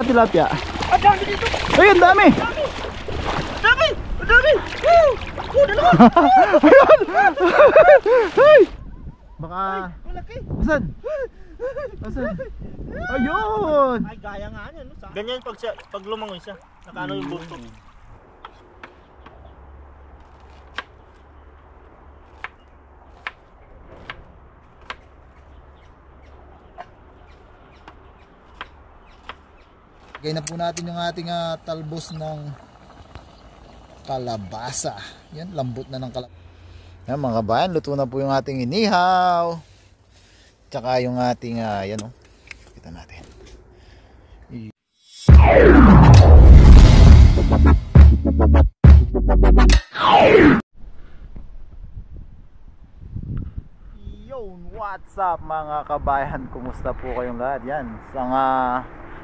tilapia. Ang dami dito. Ayun, dami. Dami. Dami. Dalawa. Ayun. Ay. Baka. Malaki. Asan? Asan? Ayun. Ay, gaya nga niya. No? Ganyan pag lumangoy siya. Nakaano yung buto. Lagay na po natin yung ating talbos ng kalabasa. Yan, lambot na ng kalabasa. Yan mga kabayan, luto na po yung ating inihaw. Tsaka yung ating, yan o. Kita natin. Yo, what's up mga kabayan? Kumusta po kayong lahat? Yan, isang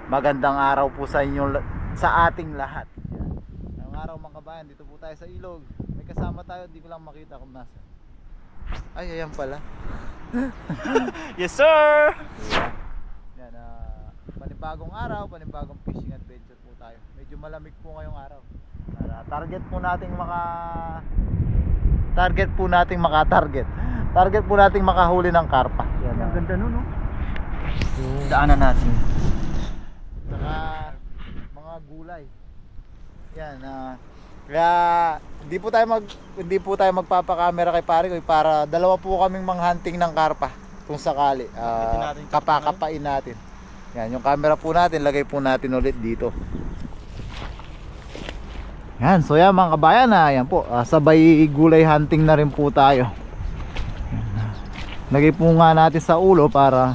magandang araw po sa inyo, sa ating lahat. Yan. Ngayong araw mga kabayan, dito po tayo sa ilog. May kasama tayo, hindi ko lang makita kung nasa. Ay, ayan pala. Yes sir! Yan, panibagong araw, panibagong fishing adventure po tayo. Medyo malamig po ngayong araw. Target po nating target po nating makahuli ng karpa. Yan, Ang ganda nun, no? daanan natin. Saka mga gulay. Yan, kaya hindi po tayo magpapa-camera kay pare ko para dalawa po kaming manghunting ng karpa kung sakali. Kapakapain natin. Yan, yung camera po natin, lagay po natin ulit dito. Yan, so yan mga kabayan, yan po, sabay gulay hunting na rin po tayo. Lagay po nga natin sa ulo para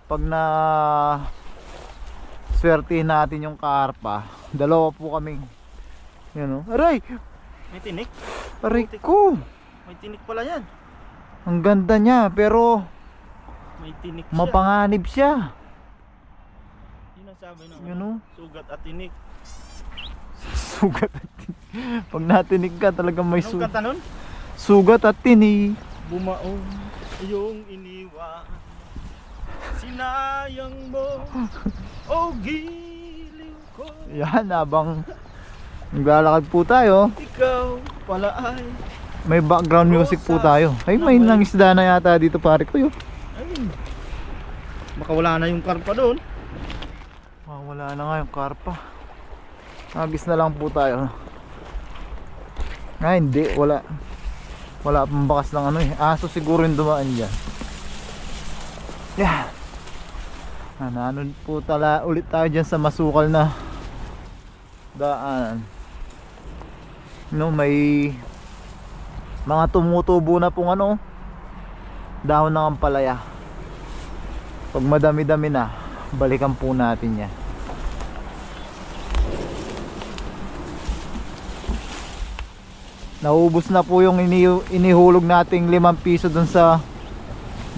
pag na swertihin natin yung karpa, dalawa po kaming, yun o, aray! May tinik. Aray ko! May tinik pala yan. Ang ganda niya, pero May tinik siya. mapanganib siya. Yun ang sabi ng Yun o. sugat at tinik. Sugat at tinig. Pag natinig ka talagang may Anong kanta nun? sugat at tinig. Bumaong iyong iniwan, sinayang mo o giliw ko. Yan, habang naglalakad po tayo, Ikaw pala ay may background music po tayo. Ay, may nangisda na yata dito pare ko yun. ay, baka wala na yung karpa doon. Wala na nga yung karpa. Agis na lang po tayo. Ay, hindi, wala pang bakas ng ano eh. Aso siguro yung dumaan dyan. Yan. Ano po ulit tayo dyan sa masukal na daan. No, may mga tumutubo na pong ano, dahon ng ampalaya. Pag madami-dami na, balikan po natin yan. Naubos na po yung inihulog nating 5 piso dun sa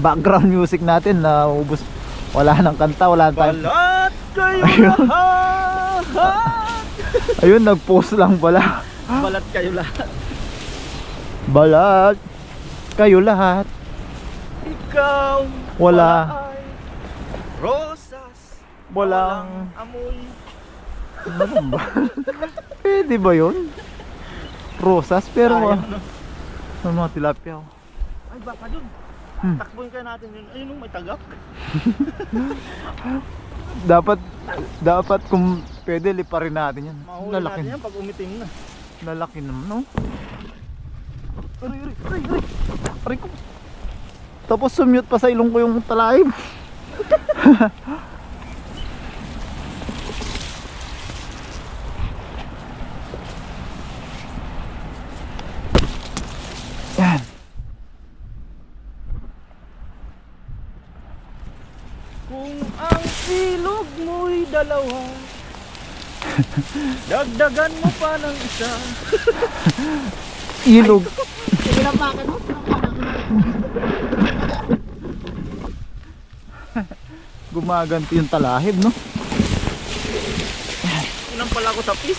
background music natin. Naubos, wala nang kanta, wala nang time. Balat kayo lahat. Ayun, nag-post lang pala. Balat kayo lahat. Balat kayo lahat. Ikaw Wala. ay rosas. Walang amoy. ano ba? Pwede ba yun? Rosas, pero mga tilapia. Ay, baka dun. Takbuhin kaya natin yun. Ayun, may tagak. Dapat kung pwede liparin natin yan. Mahuli Lalaki, natin yan pag umitim na. lalaki naman, no? Aray ko. Tapos sumute pa sa ilong ko yung talaib. Yan. Kung ang silog mo'y dalawa, dagdagan mo pa ng isa. Ilog. Gumaganti yung talahib, no? Unang pala ako sa pis.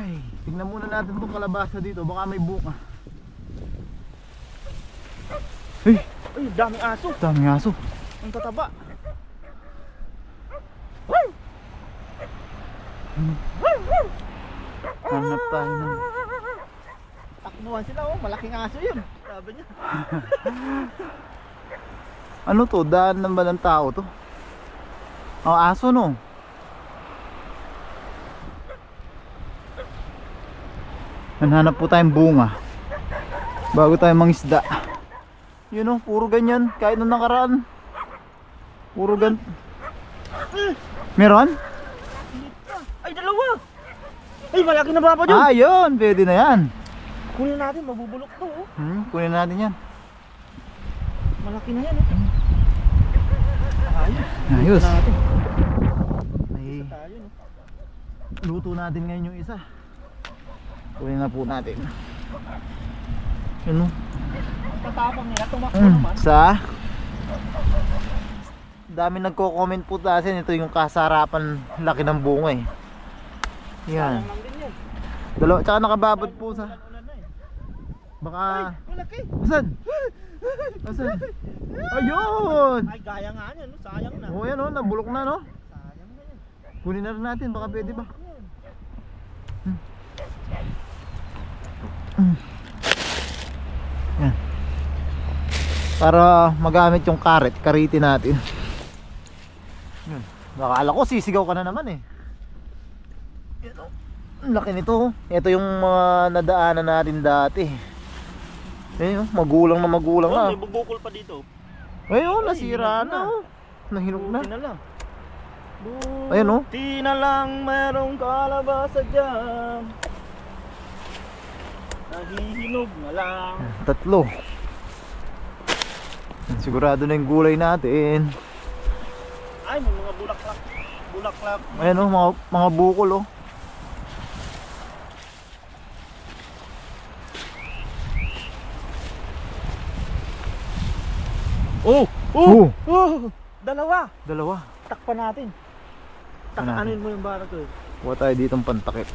Ay, tignan muna natin itong kalabasa dito, baka may bunga. Ay, Ay, daming aso. daming aso. Ang tataba. Hanap tayo ng... Takbuhan sila, oh. Malaking aso yun. Sabi niya. Ano to? Daan na ba ng tao to? Oh, aso no? Hanap po tayong bunga bago tayo mangisda. Yun oh, puro ganyan. Kahit nung nakaraan puro gan... Meron? Ay, dalawa. Ay, malaki na ba pa dyan? Ah, yun. Pwede na yan. Kunin natin, mabubulok to, oh. Kunin natin yan. Malaki na yan, eh. Ayos. Ayos. Natin. Ay, Tayo, no? luto natin ngayon yung isa. Kunin na po natin. Yun oh. Tatapang nila, tumakbo naman. Sa dami nagko-comment po tasin, ito yung kasarapan, laki ng bunga eh. Yan. Sayang lang din yan. Dalawa, tsaka nakababad po sa Ulan na, eh. baka... Malaki. Asan? Asan? Ayun! Ay, gaya nga yan, no? Sayang na. O yan o, nabulok na no? Sayang na yan. Kunin na rin natin, baka pwede ba? Yan. Para magamit yung kariti natin. Yun. Nakala ko sisigaw ka na naman eh. Yan o. Ang laki nito. Ito yung mga nadaanan natin dati. Ayun, magulang na magulang Oh, na. may bubukol pa dito. Ayun, nasira na oh. Nahinog na. Buti na lang. Ayun, oh. Buti na lang merong kalabasa dyan. Nahihinog na lang. Tatlo. Sigurado na yung gulay natin. Ay, may mga bulaklak. Bulaklak. Ayan oh, mga bukol oh. Oh! Oh! Oh! Dalawa! Dalawa. Takpan natin. Takanin mo yung bara to. Kuha tayo dito ng pantakip.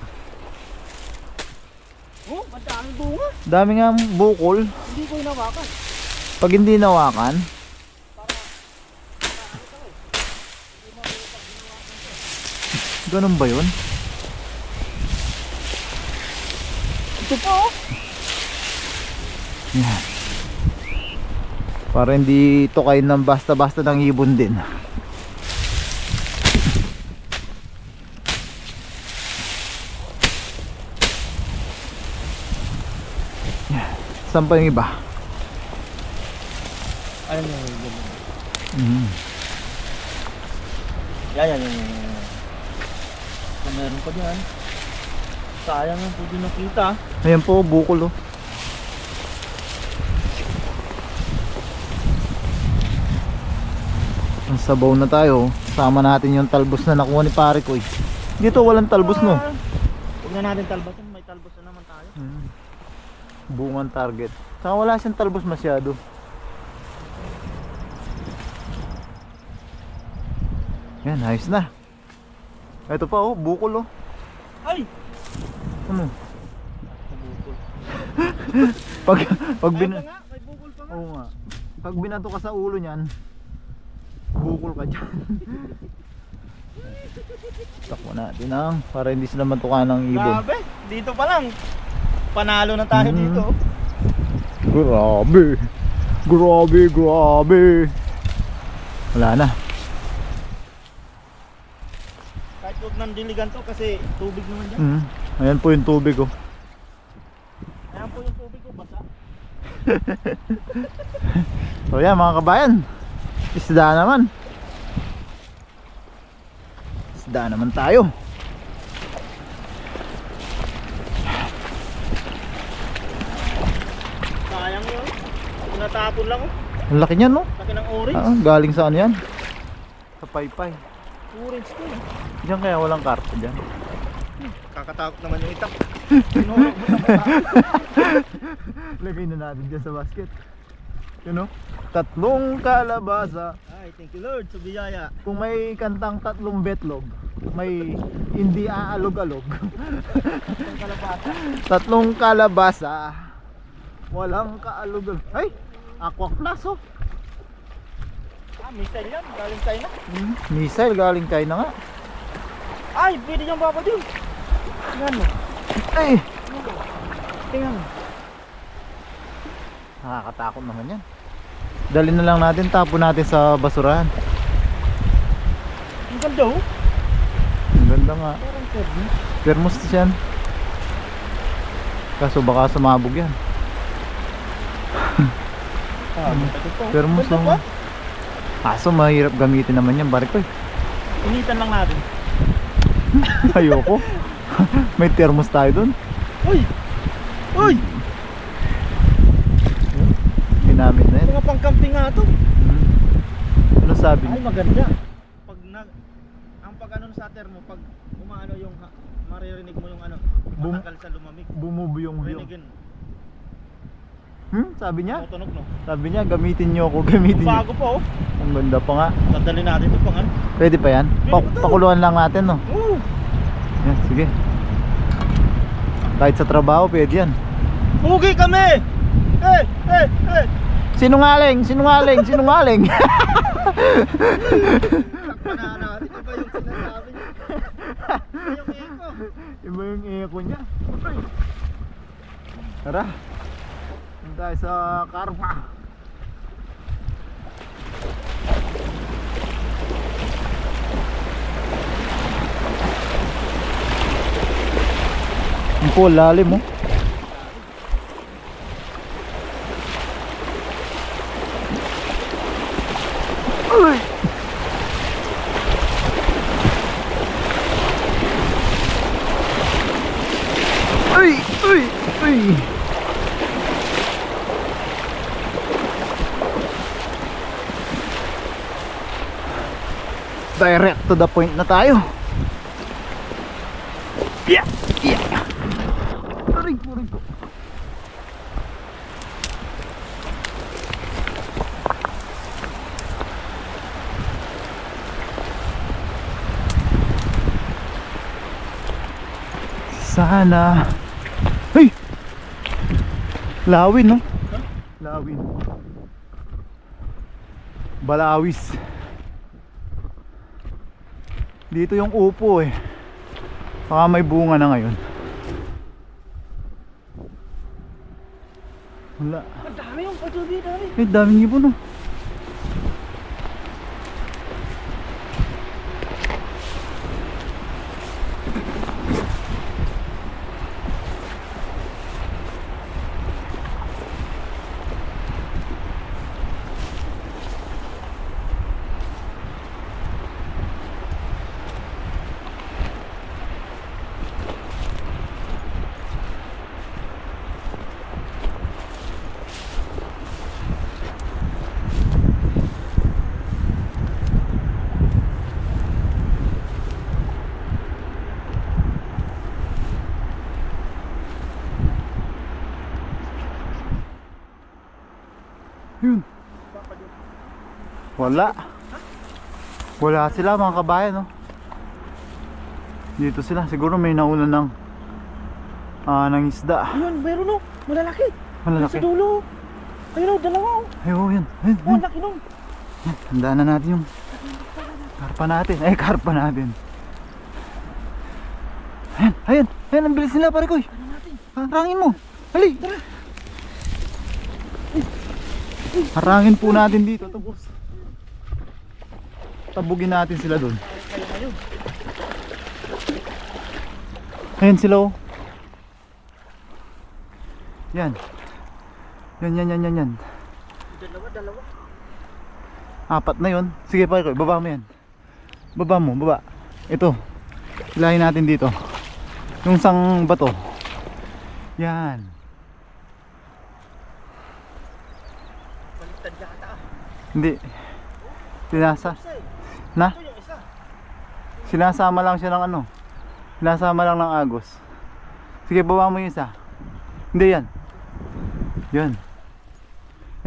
Oh, madaming bunga. Dami nga bukol. Hindi ko hinawakan. Pag hindi nawakan, ganun ba yun? Ito po. Yan. Para hindi ito kayo ng basta-basta ng ibon din. Yan. Saan pa yung iba? Ayun yung yan. Kung meron pa dyan. Sayang yung pwede nakita. Ayan po, bukol oh. Ang sabaw na tayo. Sama natin yung talbos na nakuha ni pare ko eh. Dito walang talbos no. Huwag na natin talbasan. May talbos na naman tayo. Bungang target. Saka wala siyang talbos masyado. Yan, ayos na. Ito pa oh, bukol oh. Ay! Ano? Bukol. Pag bin... Ay, nga, may bukol pa nga. Oo nga. Pag binato ka sa ulo niyan, bukol ka dyan. Takbo natin ang para hindi sila matukan ng ibon. Grabe, dito pa lang. Panalo na tayo dito. Grabe. Grabe, grabe. Wala na. Kahit huwag nang diligan to kasi tubig naman dyan. Ayan po yung tubig oh. Ayan po yung tubig ko, basa. So yan mga kabayan, isda naman. Isda naman tayo. Sayang yun. Natapon lang oh. Ang laki niyan no? Laki ng orange. Galing saan yan? Sa paypay. Orange to eh. Diyan kaya walang karpa dyan. Kakatakot naman yung itak. Sinurog mo sa mata. Lagay na natin dyan sa basket. Yun o, tatlong kalabasa. Ay, thank you Lord sa biyaya. Kung may kantang tatlong betlog, may hindi aalog-alog. Tatlong kalabasa. Walang kaalog-alog. Ay! Aqua Plus oh. Missile yan, galing China. Missile galing China nga. Ay, pwede niyang baba dun. Tingnan mo. Ay! Tingnan mo. Nakakatakot naman yan. Dali na lang natin, tapon natin sa basurahan. Ang ganda oh. Ang ganda nga. Parang pwede. Thermos yan. Kaso baka sumabog yan. Thermos Ganda pa. oh. Kaso mahirap gamitin naman yan, bariko eh. Initan lang natin. Ayoko. May thermos tayo dun. Uy! Uy! Ginamit na yan. Mga pang-camping nga to. Ano sabi Ay, niya? maganda. Pag ang pag ano sa thermo, pag umaano yung maririnig mo yung ano, matagal sa lumamig. Bumubuyong yung. Rinigin. Sabi niya? Tutunog no. Sabi niya, gamitin niyo ako, gamitin niyo. Bago pa oh. Ang ganda pa nga. Dadali natin ito pang ano. Pwede pa yan? Pwede pa to. Pakuluan lang natin no. Oo. Yan, sige. Kahit sa trabaho, pwede yan. Hugi kami! Eh! Eh! Eh! Sinungaling! Sinungaling! Sinungaling! Takpan na natin. Iba yung sinasabi niya. Iba yung echo. Iba yung echo niya. Tara. Punta tayo sa karma. Ang po, lalim mo. Uy! Uy! Uy! Uy! Direct to the point na tayo. Yeah! Yeah! Aray ko, aray ko. Sana. Hey! Lawin, no? Lawin. Balawis. Dito yung upo eh. Baka may bunga na ngayon. Wala. Ang dami yung patuloy dami. Eh, daming ibon, no? Yun. Wala. Wala sila mga kabayan, no? Dito sila. Siguro may nauna ng isda. Ayun, meron oh. Malalaki. Malalaki. Sa dulo. Ayun oh, dalawa oh. Ayun, yun. Ayun, Oh, yun. laki nung. Handaan na natin yung karpa natin. Karpa natin. Ayan, ayan. Ayan, ang bilis nila, pare ko. Harangin mo. Hali. Tara. Harangin po natin dito. Tapos tabugin natin sila doon. Kayo ngayon. Ayan sila oh. Yan. Yan. Dalawa. Apat na yun. Sige pare ko, baba mo yan. Baba mo, baba. Ito. Hilahin natin dito. Yung sang bato. Yan. Baliktad yata ah. Hindi. Pinasa. Isa eh. Na? Ito yung isa. Sinasama lang siya ng ano. Sinasama lang ng agos. Sige, baba mo yung isa. Hindi yan. Yan.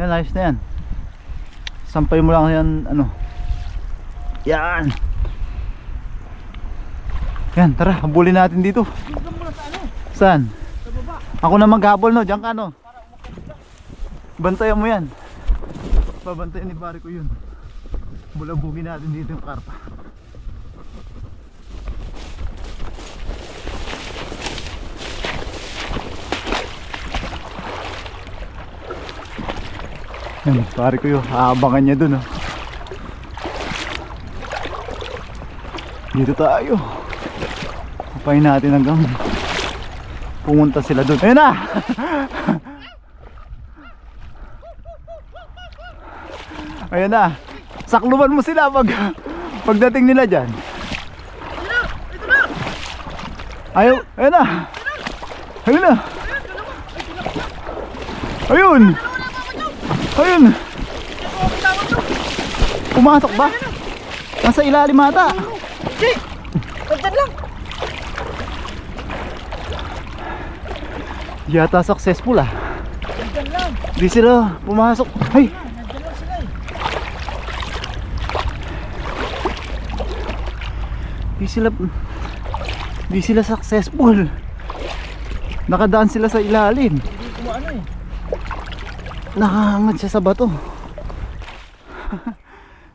Yan, ayos na yan. Sampay mo lang yan, ano. Yan. Yan, tara, habulin natin dito. Dito muna sa ano? Saan? Sa baba. Ako na maghabol, no? Diyan ka, no? Bantayan mo yan. Babantayan ni pare ko yun. Bulabugin natin dito yung karpa. Yan, pare ko yun. Aabangan niya dun, oh. Dito tayo. Kapain natin hanggang pumunta sila dun. Ayun na! Ayun na. Sakluban mo sila pagdating nila dyan. Ito na! Ayaw, ayun na. Ayun na. Ayun. Ayun. Pumasok ba? Nasa ilalim ata. Hindi! Nandyan lang! Yata successful ah. Nandyan lang! Di sila pumasok. Ay! Nandyan lang sila eh. Di sila successful. Nakadaan sila sa ilalim. Hindi ko ano eh. Nakahangat siya sa bato.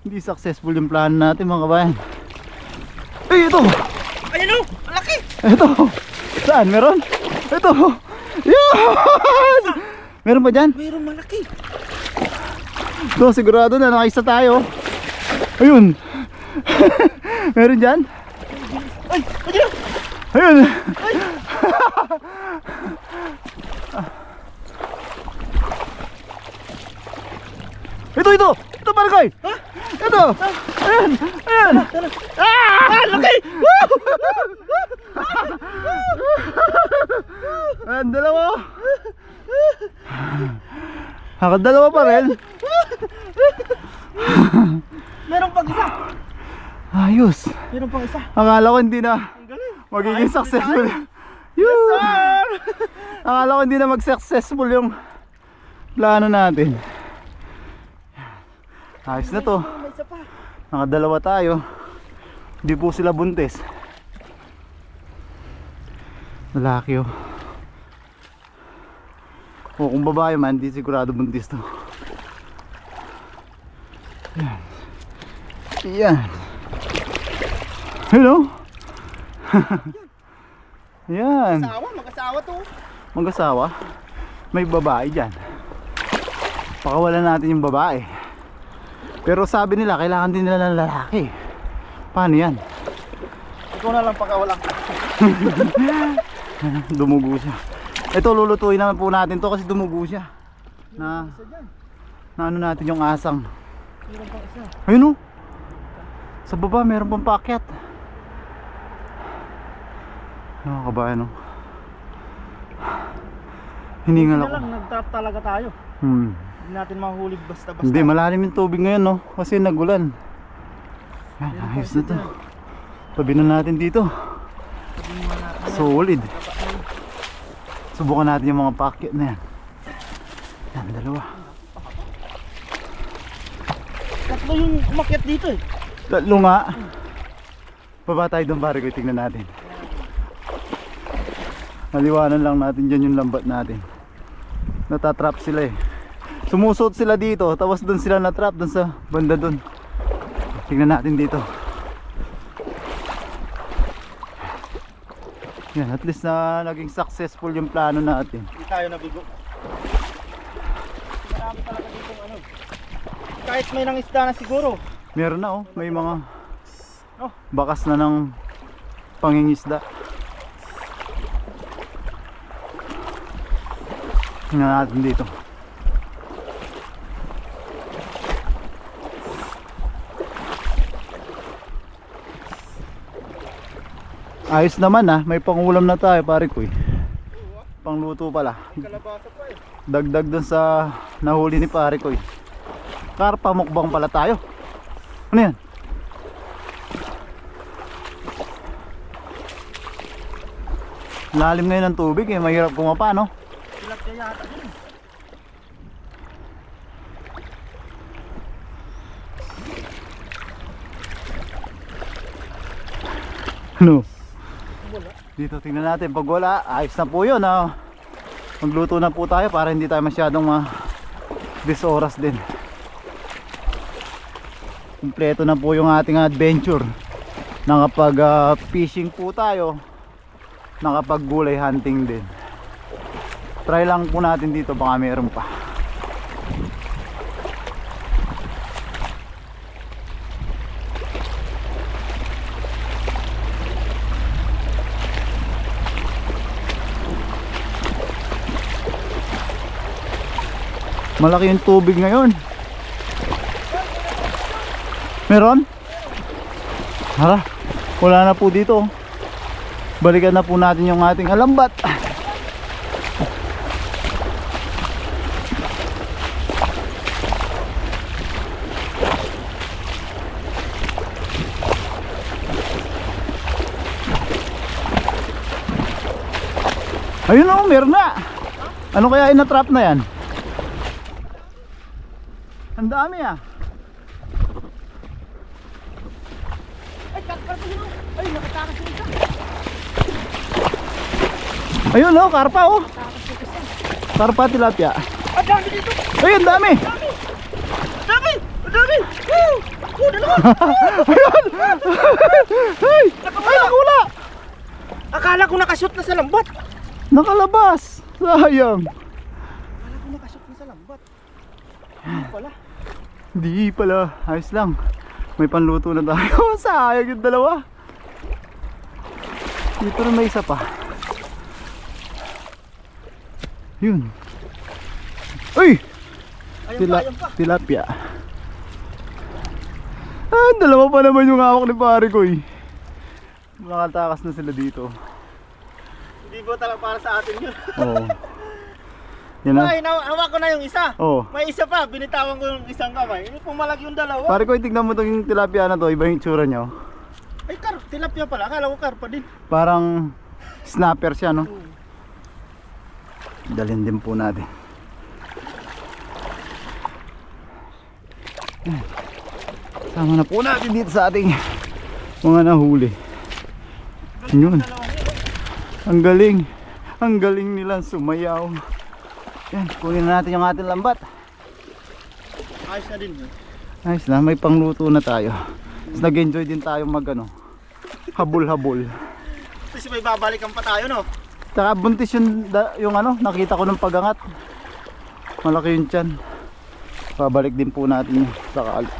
Hindi successful yung plano natin mga kabayan. Ay, ito! Ayun o! Ang laki! Ito! Saan? Meron? Ito! Yan! Meron pa dyan? Mayroong malaki! Ito, sigurado na nakaisa tayo. Ayun! Meron dyan? Ay! Ayun! Ayun! Ito, ito! Ito, Barangay! Ha? Ito! Ayan! Ayan! Ah! Laki! Ayan, dalawa! Dalawa pa rin! Meron pang isa! Ayos! Meron pang isa! Akala ko hindi na Ang galing! magiging Ayos, successful. Yes, sir! Akala ko hindi na mag-successful yung plano natin. Ayos na to. May isa pa! Nakadalawa tayo. Hindi po sila buntis. Lalaki oh. O kung babae man, di sigurado buntis to. Yan. Yan. Hello. Yan. Mag-asawa to! Mag-asawa. May babae dyan. Pakawalan natin yung babae. Pero sabi nila, kailangan din nila ng lalaki. Paano yan? Ikaw na lang pagkawalan. Dumugo siya. Ito, lulutuin naman po natin to kasi dumugo siya. Na ano natin yung asang. Meron pang isa. Ayun o. Sa baba meron pang paakyat. Ano kabayan o. Hiningal Hindi ako. na lang, nag-trap talaga tayo. Hindi natin mahuli basta-basta. Hindi, malalim yung tubig ngayon no. Kasi nagulan. Yan, ayos na to. Tabi na natin dito. Solid. Subukan natin yung mga paakyat na yan. Yan, dalawa. Tatlo yung umakyat dito eh. Tatlo nga. Baba tayo doon pare ko, tingnan natin. Naliwanan lang natin dyan yung lambat natin. Natatrap sila eh. Sumusot sila dito, tapos doon sila natrap, doon sa banda doon. Tingnan natin dito. Yan, at least na naging successful yung plano natin. Hindi tayo nabigo. Marami talaga dito ano. Kahit may nangisda na siguro. Meron na oh, may mga Oh. bakas na ng pangingisda. Tingnan natin dito. Ayos naman ah, may pangulam na tayo pare ko eh. Pangluto pala. Kalabasa pa eh. Dagdag dun sa nahuli ni pare ko eh. Karpa mukbang pala tayo. Ano yan? Lalim ngayon ng tubig eh, mahirap kumapa no? Silat kaya yata din. Ano? Wala. Dito tingnan natin, pag wala, ayos na po yun. Magluto na po tayo para hindi tayo masyadong disoras din. Kumpleto na po yung ating adventure. Nakapag fishing po tayo, nakapag gulay hunting din. Try lang po natin dito, baka meron pa. Malaki yung tubig ngayon. Meron? Hala, wala na po dito. Balikan na po natin yung ating alambat. Ayun o, meron na. Ano kaya ina-trap na yan? Ang dami ah. Ay, karpa yun. Ay, nakatakas yung isa. Ayun oh, karpa oh. Karpa tilapia. Ang dami dito. Ayun, dami. Ang dami. Ang dami. Dalawa. Ayun. Ay, nakula. Akala ko nakashoot na sa lambat. Nakalabas. Sayang. Akala ko nakashoot na sa lambat. Hindi pala. Hindi pala. Ayos lang. May panluto na tayo. Sayang yung dalawa. Dito na may isa pa. Yun. Uy! Ayun pa, ayun pa. Tilapia. Dalawa pa naman yung hawak ni pare ko eh. Nakatakas na sila dito. Hindi ba talaga para sa atin yun? Oo. Yan na. Ay, hawak ko na yung isa. Oo. May isa pa, binitawan ko yung isang kamay. Hindi pong malaki yung dalawa. Pare ko, tignan mo itong tilapia na to. Iba yung itsura nyo. Ay, tilapia pala. Akala ko karpa din. Parang snapper siya, no? Dalhin din po natin. Sama na po natin dito sa ating mga nahuli. Yun. Ang galing. Ang galing nilang sumayaw. Yan, kunin na natin yung ating lambat. Ayos na din yun. Ayos na, may pangluto na tayo. Tapos nag-enjoy din tayo habol-habol. Kasi may babalikan pa tayo, no? Tsaka buntis yung nakita ko ng pagangat. Malaki yung tiyan. Pabalik din po natin yung sakali.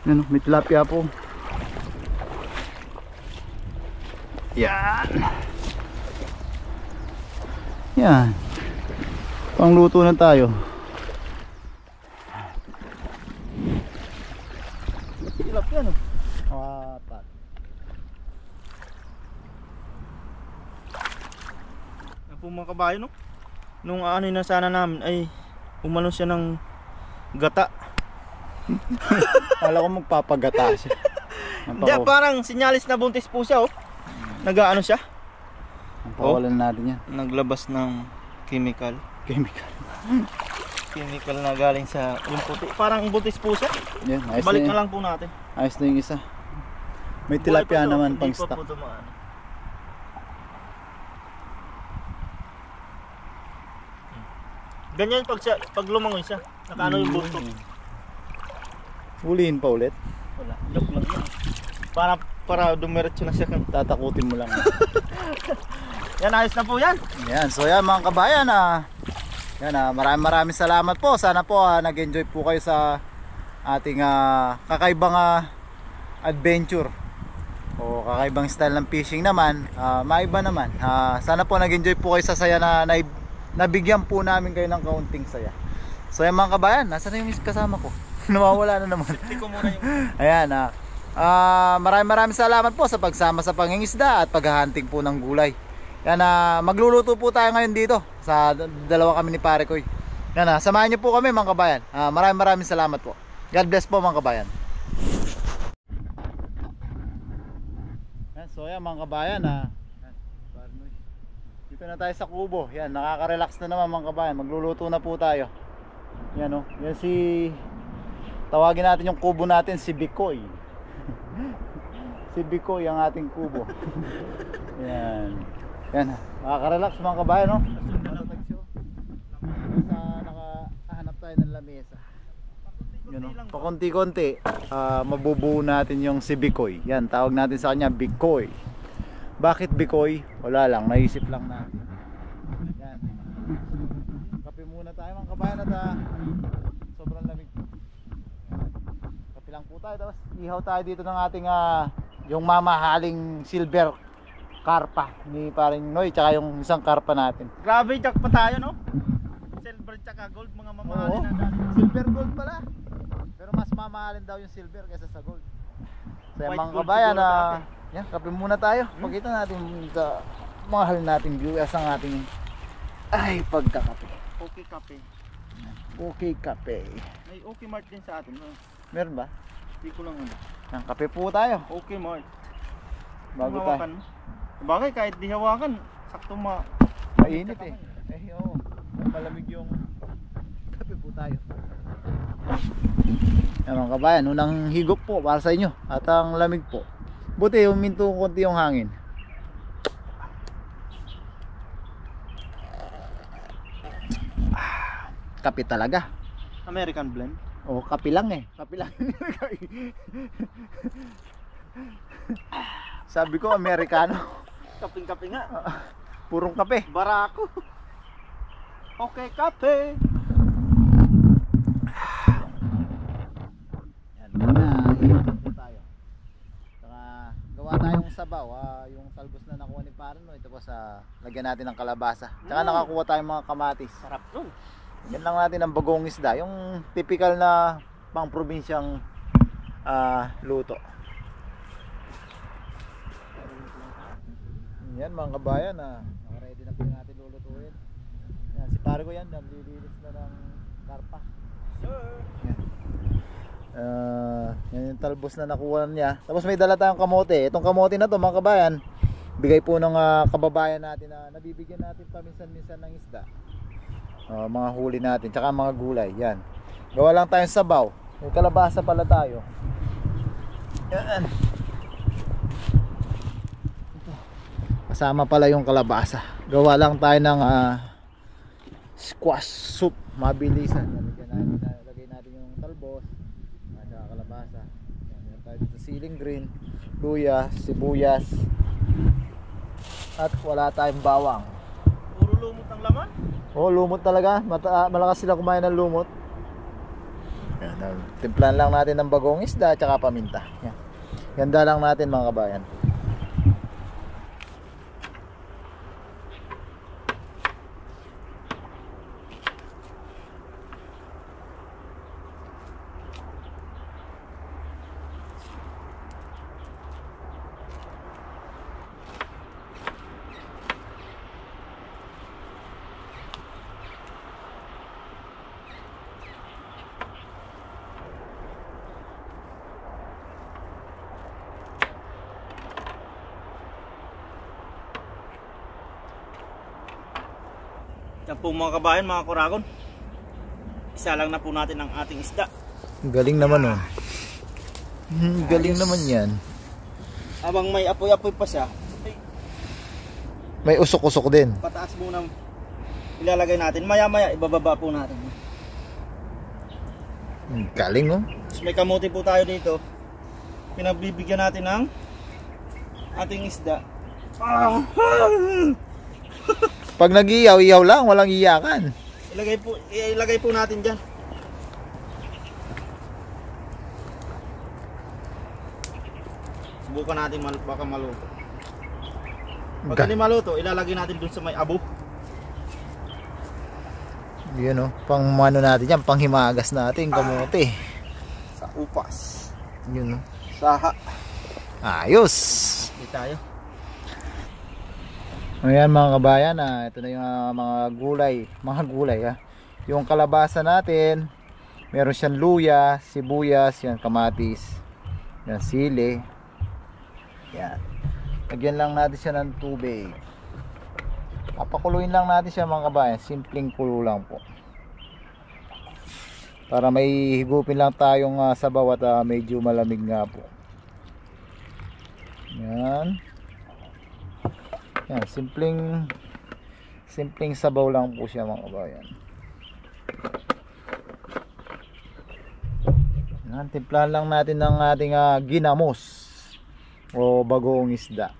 Yan, may tilapia po. Yan. Yan. Pangluto na tayo. Tilapia, no? Apat. Yan po mga kabayo, no? Nung ano na sana namin ay umano siya ng gata. Kala ko magpapagata siya. Hindi, parang sinyalis na buntis po siya, oh. Nag-ano siya? Pawalan natin yan. Naglabas ng chemical. Chemical na galing sa yung puti. Parang buntis po siya. Yan, ayos Balik na na lang po natin. Ayos na yung isa. May tilapia naman pang stock. Ganyan pag lumangoy siya. Nakaano yung busto. Hulihin pa ulit. Wala. Joke lang yan. Para dumiretso na siya. Tatakutin mo lang. Yan, ayos na po yan. Yan, so yan mga kabayan, maraming salamat po. Sana po nag-enjoy po kayo sa ating kakaibang adventure o kakaibang style ng fishing naman. Maiba naman. Sana po nag-enjoy po kayo sa saya na nabigyan po namin kayo ng kaunting saya. So yan mga kabayan, nasa na yung kasama ko? Nawawala na naman. Hindi ko muna yung... Ayan, maraming salamat po sa pagsama sa pangingisda at paghahunting po ng gulay. Yan, magluluto po tayo ngayon dito sa dalawa kami ni pare ko. Yan, samahan niyo po kami mga kabayan. Maraming salamat po. God bless po mga kabayan. Yan, so yan mga kabayan, dito na tayo sa kubo. Yan, nakaka-relax na naman mga kabayan. Magluluto na po tayo. Yan oh. Yan tawagin natin yung kubo natin si Bikoy. Si Bikoy ang ating kubo. Yan. Yan. Makaka-relax mga kabayan, no? Basta nakahanap tayo ng lamesa. Yun, no? Pakunti-kunti, mabubuo natin yung si Bikoy. Yan, tawag natin sa kanya Bikoy. Bakit Bikoy? Wala lang, naisip lang natin. Yan. Kape muna tayo mga kabayan at sobrang lamig. Kape lang po tayo, tapos ihaw tayo dito ng ating yung mamahaling silver karpa ni paring Noy, tsaka yung isang karpa natin. Grabe, jack pa tayo, no? Silver tsaka gold, mga mamahalin na dati. Silver gold pala. Pero mas mamahalin daw yung silver kaysa sa gold. So White mga gold kabayan, siguro dati. yan, kape muna tayo. Pakita natin sa mahal nating viewers ang ating pagkakape. Okay kape. Okay kape. May okay mart din sa atin, no? Meron ba? Hindi ko lang ano. Yan, kape po tayo. Okay mart. Bago tayo. Hawakan. Bagay, kahit di hawakan, sakto Mainit eh. Oo. Malamig yung kape po tayo. Yan mga kabayan, unang higop po para sa inyo. At ang lamig po. Buti huminto konti yung hangin. Kape talaga. American blend. O kape lang eh. Kape lang. Sabi ko Amerikano. Kaping-kape nga. Purong kape. Barako. Okay kape. Yan, iikot po tayo. Saka gawa tayong sabaw, yung talbos na nakuha ni Parno, ito po sa lagyan natin ng kalabasa. Saka nakakuha tayong mga kamatis. Sarap to. Yan lang natin ang bagong isda, yung typical na pang probinsyang luto. Yan mga kabayan, naka-ready na po yung natin lulutuin. Yan, si pare ko yan, nalilinis na ng karpa. Yan. Yan yung talbos na nakuha niya. Tapos may dala tayong kamote. Itong kamote na to mga kabayan, bigay po ng kababayan natin na nabibigyan natin paminsan-minsan ng isda. Mga huli natin, tsaka mga gulay. Yan. Gawa lang tayong sabaw. May kalabasa pala tayo. Yan. Kasama pala yung kalabasa. Gawa lang tayo ng squash soup. Mabilisan. Lagay natin yung talbos at saka kalabasa. Yan tayo dito, siling green, luya, sibuyas, at wala tayong bawang. Puro lumot ang laman. Oh, lumot talaga. Malakas sila kumain ng lumot. Yan, timplan lang natin ng bagong isda at saka paminta. Yan. Ganda lang natin mga kabayan. Yan po mga kabayan, mga kuragon. Isa lang na po natin ang ating isda. Galing naman oh. Galing naman yan. Habang may apoy-apoy pa siya, May usok-usok din. pataas muna ilalagay natin. Maya-maya ibababa po natin. Galing oh. Tapos may kamote po tayo dito. Pinagbibigyan natin ng ating isda. Pag nag-iyaw, iyaw lang, walang iyakan. Ilagay po natin diyan. Subukan natin baka maluto. Pag hindi maluto, ilalagay natin dun sa may abo. Yun oh, pang ano natin yan, pang himagas natin, kamote. Sa upas. Yun oh. Saha. Ayos. Hindi tayo. Ayan mga kabayan, ito na yung mga gulay yung kalabasa natin, meron siyang luya, sibuyas, yan, kamatis, yan, sili, yan. Lagyan lang natin siya ng tubig, papakuluin lang natin siya mga kabayan, simpleng kulo lang po, para may higupin lang tayong sabaw at medyo malamig nga po. Yan. Yan, simpleng sabaw lang po siya mga kabayan. Yan, timplahan lang natin ng ating ginamos o bagoong isda.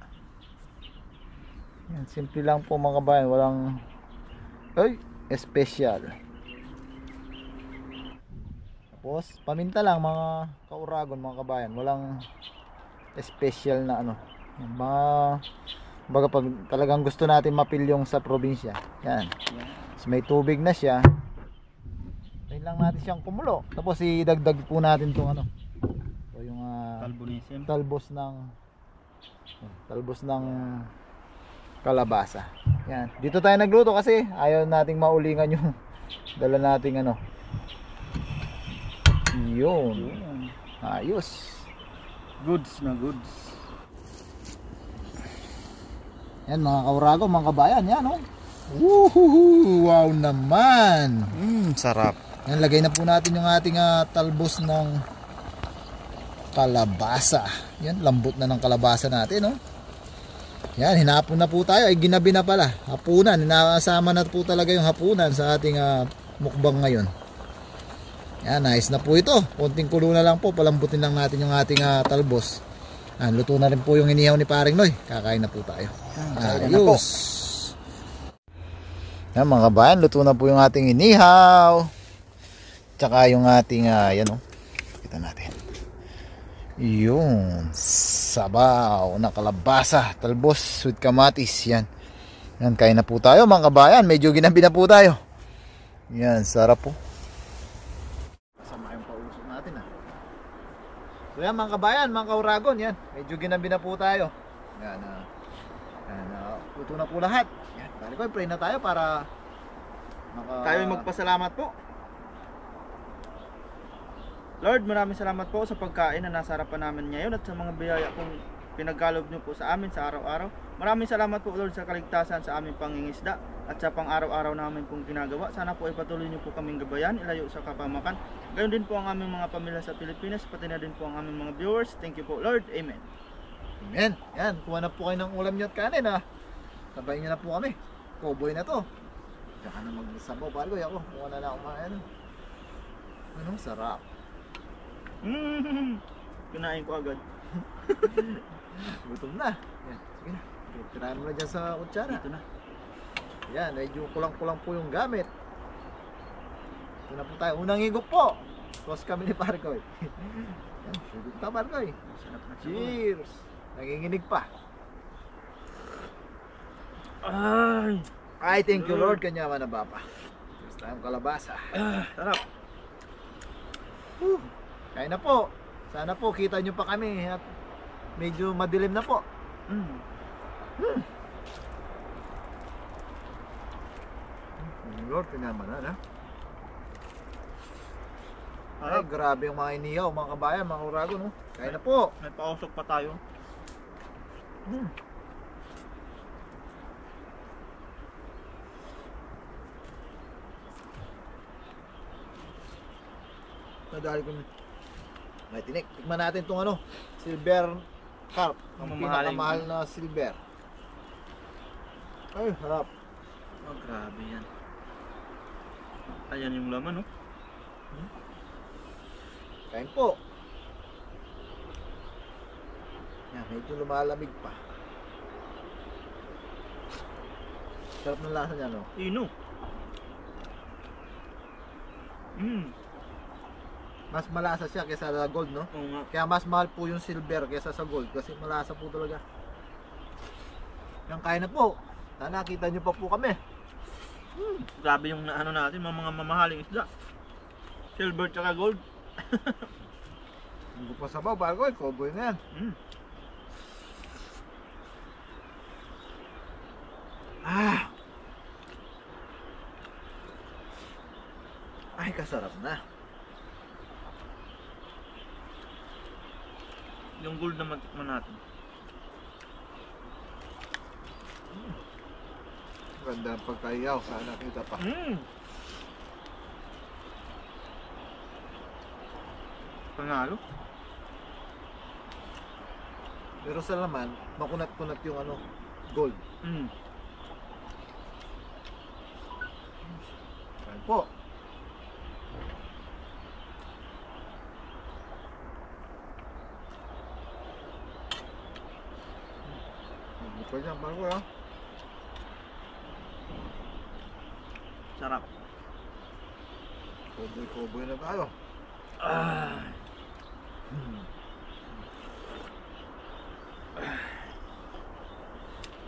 Yan, simple lang po mga kabayan, walang special. Tapos paminta lang mga kauragon mga kabayan, walang special na ano. Yan, baga pag talagang gusto natin mapil yung sa probinsya. Yan. So, may tubig na siya. Tayin lang natin siyang kumulo. Tapos idagdag po natin tong ano. So yung talbos ng kalabasa. Yan. Dito tayo nagluto kasi ayaw nating maulingan yung dala nating ano. Yun. Ayos. Goods na goods. Yan mga kaurago, mga kabayan, yan oh. Woohoo! Wow naman. Sarap. Yan, lagay na po natin yung ating talbos ng kalabasa. Yan, lambot na ng kalabasa natin, oh. Yan, hinapon na po tayo. Ay, ginabi na pala. Hapunan, hinakasama na po talaga yung hapunan sa ating mukbang ngayon. Yan, nice na po ito. Konting kulo na lang po, palambutin lang natin yung ating talbos. Luto na rin po yung inihaw ni Paring Noy. Kakain na po tayo. Ayos. Yan mga kabayan, luto na po yung ating inihaw. Tsaka yung ating yan o. Kita natin. Yung sabaw na kalabasa, talbos with kamatis. Yan. Yan, kain na po tayo mga kabayan. Medyo ginabi na po tayo. Yan, sarap po. Masama yung pausok natin So yan mga kabayan, mga kauragon, yan. Medyo ginabi na po tayo. Yan, luto na po lahat. Yan, bali ko, pray na tayo para Tayo magpasalamat po. Lord, maraming salamat po sa pagkain na nasa harapan namin ngayon at sa mga biyaya kong pinagkalob niyo po sa amin sa araw-araw. Maraming salamat po Lord sa kaligtasan sa aming pangingisda at sa pang-araw-araw namin pong ginagawa. Sana po ipatuloy niyo po kaming gabayan, ilayo sa kapamakan. Gayon din po ang aming mga pamilya sa Pilipinas, pati na din po ang aming mga viewers. Thank you po Lord. Amen. Amen. Yan, kuha na po kayo ng ulam niyo at kanin Sabayin niyo na po kami. Cowboy na to. Tsaka na magsabaw. Bago ako, kuha na lang kumain. Anong sarap. Kinain ko agad. Gutom na. Yan, sige na. Tirahan mo na dyan sa kutsara. Dito na. Yan, medyo kulang-kulang po yung gamit. Ito na po tayo. Unang higop po. Close kami ni Parkoy. Yan, higop ka Parkoy. Cheers. Nanginginig pa. Ay, thank you Lord. Kanya man na bapa. Cheers tayong kalabasa. Sarap. Kaya na po. Sana po kita nyo pa kami at medyo madilim na po. Lord, tinaman na. Ay, grabe yung mga inihaw, mga kabayan, mga urago, no? Kaya na po. May pausok pa tayo. Nadali ko may tinik. Tikman natin itong silver carp. Ang pinakamahal na silver. Ay, harap. Grabe yan. Ayan yung laman, no? Kain po. Yan, medyo lumalamig pa. Sarap ng lasa niya, no? Ino. Mas malasa siya kaysa sa gold, no? Oo nga. Kaya mas mahal po yung silver kaysa sa gold kasi malasa po talaga. Yan, kain na po. Sana kita nyo pa po kami. Grabe yung natin, mga mamahaling isda. Silver tsaka gold. Hindi pa sabaw, bago cowboy na yan. Ay, kasarap na. Yung gold na matikman natin. Ganda ang pagkayaw. Sana kita pa. Panalo. Pero sa laman, makunat-kunat yung ano, gold. Mm. Ayan po. Bukod niya, parang ko lang. Sarap. Koboy-koboy na tayo. Ah.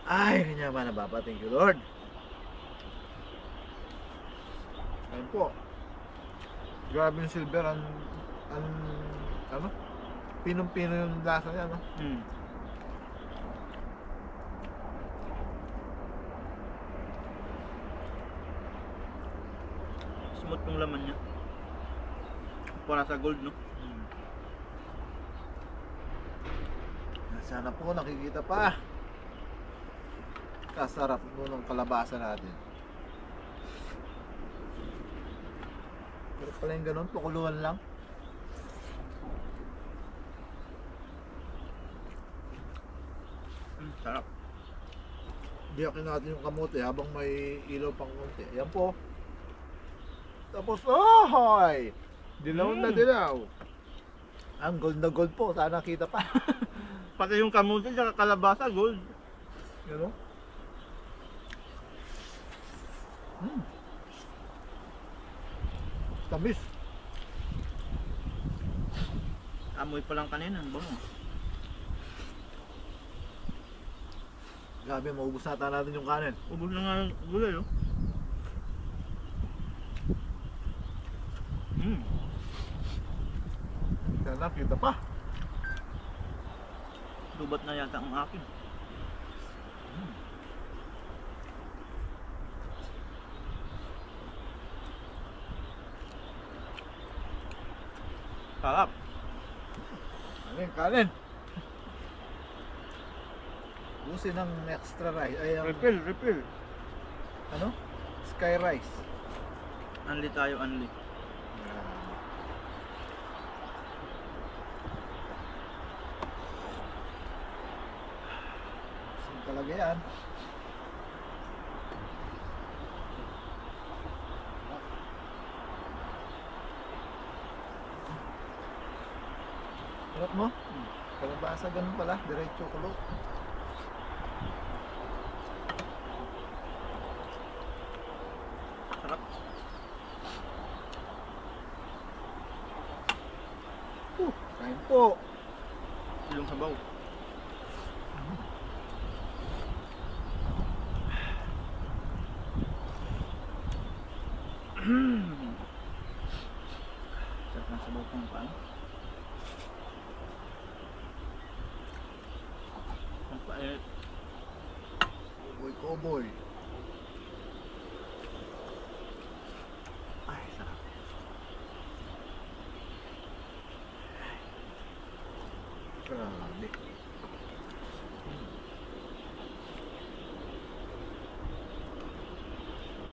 Ay, kanya ba nababa? Thank you, Lord. Ayun po. Grabe yung silver. Ano? Pinong-pino yung lasa niya, no? Mm. Smooth yung laman niya. Para sa gold, no? Sana po nakikita pa. Kasarap po ng kalabasa natin. Pero pala yung ganun, pakuluan lang. Sarap. Biyakin natin yung kamote habang may ilaw pang konti. Ayan po. Tapos, ahoy! Dilaw na dilaw. Ang gold na gold po. Sana kita pa. Pati yung kamuti at kalabasa, gold. Ano? Tamis. Amoy pa lang kanina, ang bango. Grabe, maubos nata natin yung kanin. Ubus na nga yung gulay, oh. Sana kita pa. Dubat na yata ang akin. Sarap. Kanin, kanin. Busin ng extra rice. Ay, ang, Refill, refill. ano? Sky rice. Unli tayo, unli. Busin talaga yan. Sarap mo? Kalabasa ganun pala. Diretso kulo. Sarap. Kain po. Yung sabaw. Sarap ng sabaw kung paano. Ang pait. Koboy, koboy. Ay, sarap. Grabe.